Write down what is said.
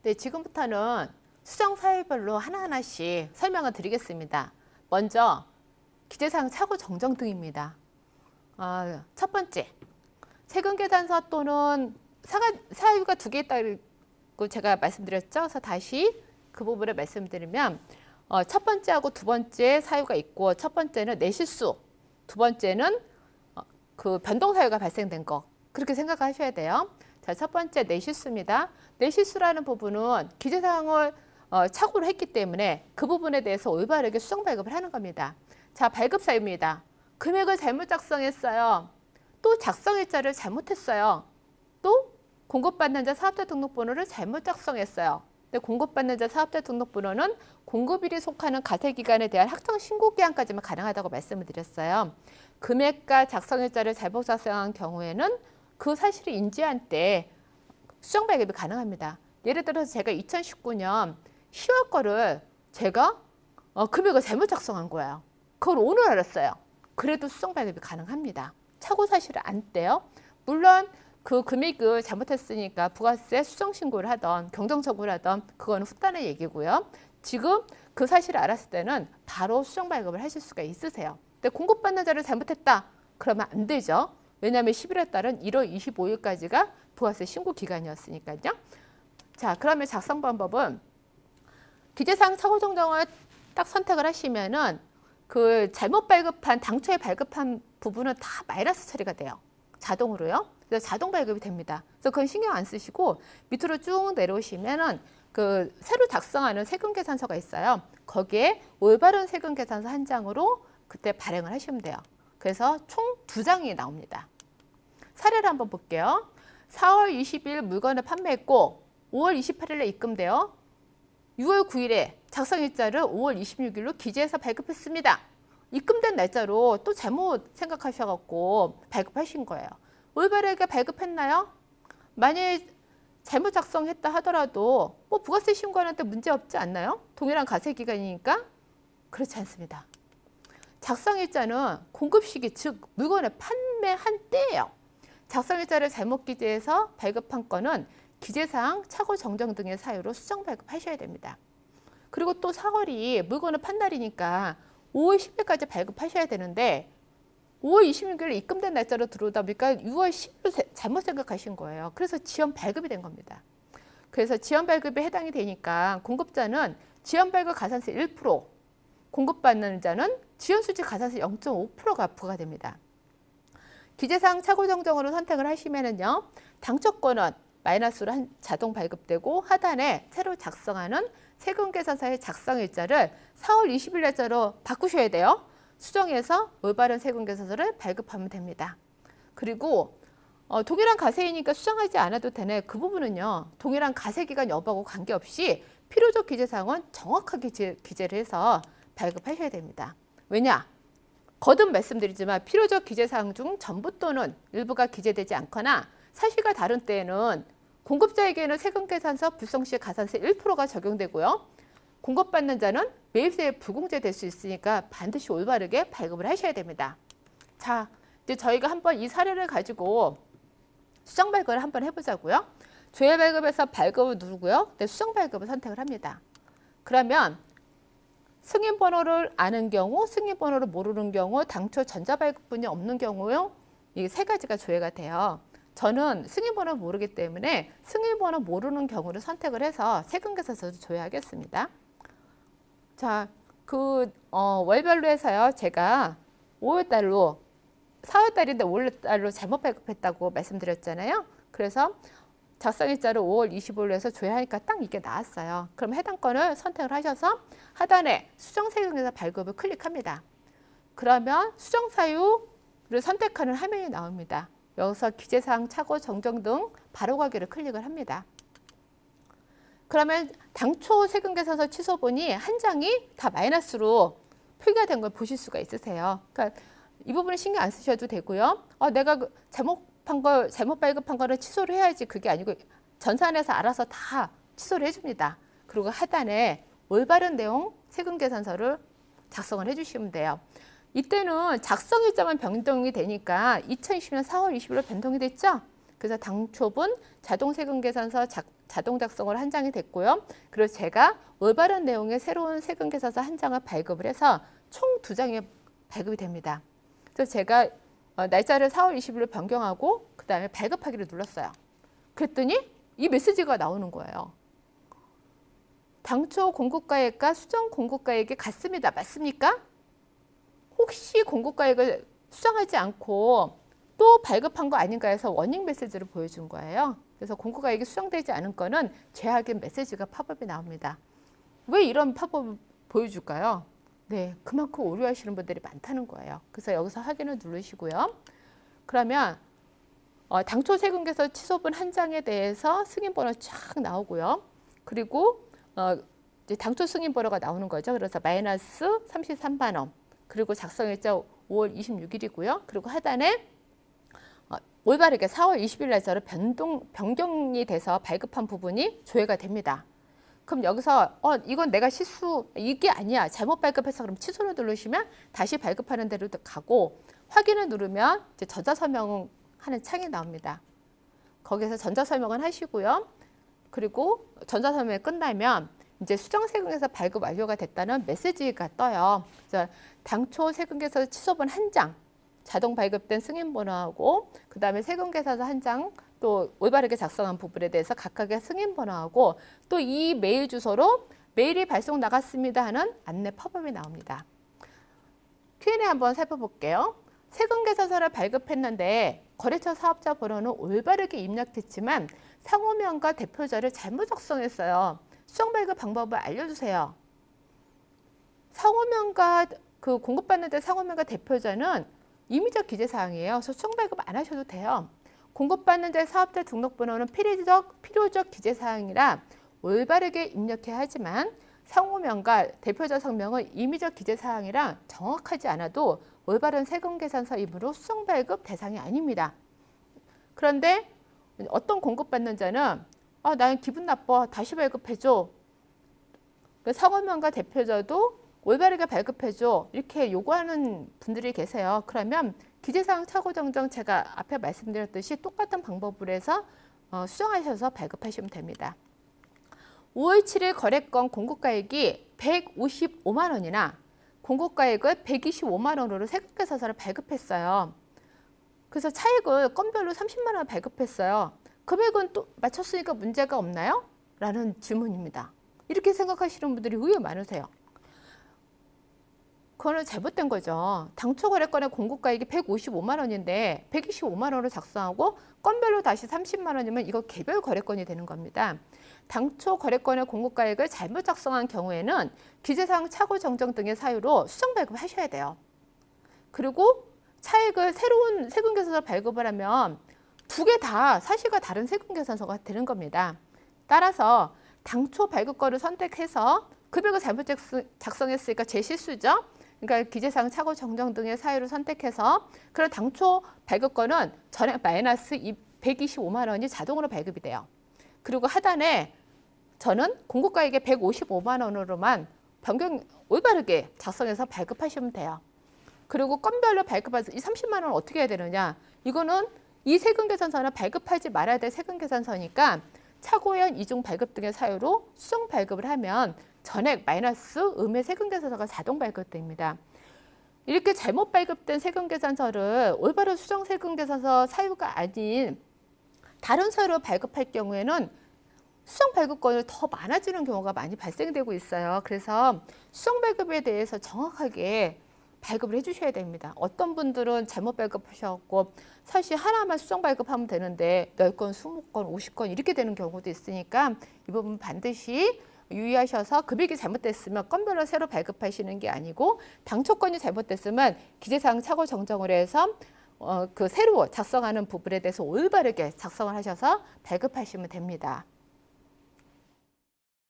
네, 지금부터는 수정 사유별로 하나하나씩 설명을 드리겠습니다. 먼저 기재사항 차고 정정 등입니다. 첫 번째, 세금계산서 또는 사유가 두 개 있다고 제가 말씀드렸죠. 그래서 다시 그 부분을 말씀드리면 첫 번째하고 두 번째 사유가 있고, 첫 번째는 내실수, 두 번째는 그 변동사유가 발생된 거, 그렇게 생각하셔야 돼요. 자, 첫 번째 내실수입니다. 내실수라는 부분은 기재사항을 착오를 했기 때문에 그 부분에 대해서 올바르게 수정 발급을 하는 겁니다. 자, 발급사유입니다. 금액을 잘못 작성했어요. 또 작성일자를 잘못했어요. 또 공급받는 자 사업자 등록번호를 잘못 작성했어요. 근데 공급받는 자 사업자 등록번호는 공급일이 속하는 가세기간에 대한 확정신고기한까지만 가능하다고 말씀을 드렸어요. 금액과 작성일자를 잘못 작성한 경우에는 그 사실을 인지한 때 수정 발급이 가능합니다. 예를 들어서 제가 2019년 10월 거를 제가 금액을 잘못 작성한 거예요. 그걸 오늘 알았어요. 그래도 수정 발급이 가능합니다. 착오 사실을 안 떼요. 물론 그 금액을 잘못했으니까 부가세 수정 신고를 하던 경정청구를 하던 그거는 후단의 얘기고요. 지금 그 사실을 알았을 때는 바로 수정 발급을 하실 수가 있으세요. 근데 공급받는 자를 잘못했다. 그러면 안 되죠. 왜냐하면 11월 달은 1월 25일까지가 부가세 신고 기간이었으니까요. 자, 그러면 작성 방법은 기재사항 착오 정정을 딱 선택을 하시면은 그 잘못 발급한 당초에 발급한 부분은 다 마이너스 처리가 돼요. 자동으로요. 그래서 자동 발급이 됩니다. 그래서 그건 신경 안 쓰시고 밑으로 쭉 내려오시면은 그 새로 작성하는 세금계산서가 있어요. 거기에 올바른 세금계산서 한 장으로 그때 발행을 하시면 돼요. 그래서 총 2장이 나옵니다. 사례를 한번 볼게요. 4월 20일 물건을 판매했고 5월 28일에 입금되어 6월 9일에 작성일자를 5월 26일로 기재해서 발급했습니다. 입금된 날짜로 또 잘못 생각하셔갖고 발급하신 거예요. 올바르게 발급했나요? 만약에 잘못 작성했다 하더라도 뭐 부가세 신고하는 데 문제 없지 않나요? 동일한 가세기간이니까? 그렇지 않습니다. 작성일자는 공급시기, 즉 물건을 판매한 때예요. 작성일자를 잘못 기재해서 발급한 건은 기재사항, 착오 정정 등의 사유로 수정 발급하셔야 됩니다. 그리고 또 4월이 물건을 판 날이니까 5월 10일까지 발급하셔야 되는데 5월 26일에 입금된 날짜로 들어오다 보니까 6월 10일 잘못 생각하신 거예요. 그래서 지연 발급이 된 겁니다. 그래서 지연 발급에 해당이 되니까 공급자는 지연 발급 가산세 1%, 공급받는 자는 지연 수지 가산세 0.5%가 부과됩니다. 기재사항 착오 정정으로 선택을 하시면은요, 당초권은 마이너스로 자동 발급되고 하단에 새로 작성하는 세금계산서의 작성일자를 4월 20일 날짜로 바꾸셔야 돼요. 수정해서 올바른 세금계산서를 발급하면 됩니다. 그리고 동일한 가세이니까 수정하지 않아도 되네. 그 부분은요, 동일한 가세기간 여부하고 관계없이 필요적 기재사항은 정확하게 기재를 해서 발급하셔야 됩니다. 왜냐? 거듭 말씀드리지만 필요적 기재사항 중 전부 또는 일부가 기재되지 않거나 사실과 다른 때에는 공급자에게는 세금계산서 불성시 가산세 1%가 적용되고요. 공급받는 자는 매입세에 불공제 될 수 있으니까 반드시 올바르게 발급을 하셔야 됩니다. 자, 이제 저희가 한번 이 사례를 가지고 수정 발급을 한번 해보자고요. 조회 발급에서 발급을 누르고요. 네, 수정 발급을 선택을 합니다. 그러면 승인 번호를 아는 경우, 승인 번호를 모르는 경우, 당초 전자발급분이 없는 경우요. 이 세 가지가 조회가 돼요. 저는 승인번호 모르기 때문에 승인번호 모르는 경우를 선택을 해서 세금계산서도 조회하겠습니다. 자, 월별로 해서요. 제가 5월달로 4월달인데 5월달로 잘못 발급했다고 말씀드렸잖아요. 그래서 작성일자를 5월 25일로 해서 조회하니까 딱 이게 나왔어요. 그럼 해당 건을 선택을 하셔서 하단에 수정세금계산 발급을 클릭합니다. 그러면 수정사유를 선택하는 화면이 나옵니다. 여기서 기재사항 착오 정정 등 바로가기를 클릭을 합니다. 그러면 당초 세금계산서 취소본이 한 장이 다 마이너스로 표기가 된 걸 보실 수가 있으세요. 그러니까 이 부분은 신경 안 쓰셔도 되고요. 내가 잘못 발급한 거를 취소를 해야지, 그게 아니고 전산에서 알아서 다 취소를 해줍니다. 그리고 하단에 올바른 내용 세금계산서를 작성을 해주시면 돼요. 이때는 작성일자만 변동이 되니까 2020년 4월 20일로 변동이 됐죠? 그래서 당초분 자동 세금 계산서 자동 작성을 한 장이 됐고요. 그리고 제가 올바른 내용의 새로운 세금 계산서 한 장을 발급을 해서 총 2장이 발급이 됩니다. 그래서 제가 날짜를 4월 20일로 변경하고 그 다음에 발급하기를 눌렀어요. 그랬더니 이 메시지가 나오는 거예요. 당초 공급가액과 수정 공급가액이 같습니다. 맞습니까? 혹시 공급가액을 수정하지 않고 또 발급한 거 아닌가 해서 워닝 메시지를 보여준 거예요. 그래서 공급가액이 수정되지 않은 거는 재확인 메시지가 팝업이 나옵니다. 왜 이런 팝업을 보여줄까요? 네, 그만큼 오류하시는 분들이 많다는 거예요. 그래서 여기서 확인을 누르시고요. 그러면 당초 세금계서 취소분 한 장에 대해서 승인번호 쫙 나오고요. 그리고 이제 당초 승인번호가 나오는 거죠. 그래서 마이너스 33만 원. 그리고 작성일자 5월 26일이고요. 그리고 하단에 올바르게 4월 20일 날짜로 변경이 돼서 발급한 부분이 조회가 됩니다. 그럼 여기서 이건 내가 이게 아니야. 잘못 발급해서 그럼 취소를 누르시면 다시 발급하는 대로 가고 확인을 누르면 이제 전자서명 하는 창이 나옵니다. 거기서 전자서명을 하시고요. 그리고 전자서명이 끝나면 이제 수정세금계서 발급 완료가 됐다는 메시지가 떠요. 그래서 당초 세금계서 취소분 한 장, 자동 발급된 승인번호하고 그 다음에 세금계산서 한 장, 또 올바르게 작성한 부분에 대해서 각각의 승인번호하고 또 이 메일 주소로 메일이 발송 나갔습니다 하는 안내 팝업이 나옵니다. Q&A 한번 살펴볼게요. 세금계산서를 발급했는데 거래처 사업자 번호는 올바르게 입력됐지만 상호명과 대표자를 잘못 작성했어요. 수정 발급 방법을 알려주세요. 상호명과 공급받는 데 상호명과 대표자는 임의적 기재사항이에요. 그래서 수정 발급 안 하셔도 돼요. 공급받는 자 사업자 등록번호는 필요적 기재사항이라 올바르게 입력해야 하지만 상호명과 대표자 성명은 임의적 기재사항이라 정확하지 않아도 올바른 세금계산서이므로 수정 발급 대상이 아닙니다. 그런데 어떤 공급받는 자는 나는 기분 나빠. 다시 발급해줘. 상호명과 대표자도 올바르게 발급해줘. 이렇게 요구하는 분들이 계세요. 그러면 기재사항 착오 정정 제가 앞에 말씀드렸듯이 똑같은 방법으로 해서 수정하셔서 발급하시면 됩니다. 5월 7일 거래건 공급가액이 155만 원이나 공급가액을 125만 원으로 세금계산서를 발급했어요. 그래서 차액을 건별로 30만 원 발급했어요. 금액은 또 맞췄으니까 문제가 없나요? 라는 질문입니다. 이렇게 생각하시는 분들이 의외로 많으세요. 그거는 잘못된 거죠. 당초 거래건의 공급가액이 155만 원인데 125만 원을 작성하고 건별로 다시 30만 원이면 이거 개별 거래건이 되는 겁니다. 당초 거래건의 공급가액을 잘못 작성한 경우에는 기재사항 착오 정정 등의 사유로 수정 발급을 하셔야 돼요. 그리고 차액을 새로운 세금계산서 발급을 하면 두 개 다 사실과 다른 세금계산서가 되는 겁니다. 따라서 당초 발급거를 선택해서 금액을 잘못 작성했으니까 제 실수죠. 그러니까 기재사항 착오 정정 등의 사유를 선택해서 그런 당초 발급거는 전액 마이너스 125만 원이 자동으로 발급이 돼요. 그리고 하단에 저는 공급가액의 155만 원으로만 올바르게 작성해서 발급하시면 돼요. 그리고 건별로 발급해서 이 30만 원을 어떻게 해야 되느냐. 이거는 이 세금계산서는 발급하지 말아야 될 세금계산서니까 착오연 이중 발급 등의 사유로 수정 발급을 하면 전액 마이너스 음의 세금계산서가 자동 발급됩니다. 이렇게 잘못 발급된 세금계산서를 올바른 수정 세금계산서 사유가 아닌 다른 사유로 발급할 경우에는 수정 발급건이 더 많아지는 경우가 많이 발생되고 있어요. 그래서 수정 발급에 대해서 정확하게 발급을 해주셔야 됩니다. 어떤 분들은 잘못 발급하셔서 사실 하나만 수정 발급하면 되는데 10건, 20건, 50건 이렇게 되는 경우도 있으니까 이 부분 반드시 유의하셔서 금액이 잘못됐으면 건별로 새로 발급하시는 게 아니고 당초 건이 잘못됐으면 기재사항 착오 정정을 해서 새로 작성하는 부분에 대해서 올바르게 작성을 하셔서 발급하시면 됩니다.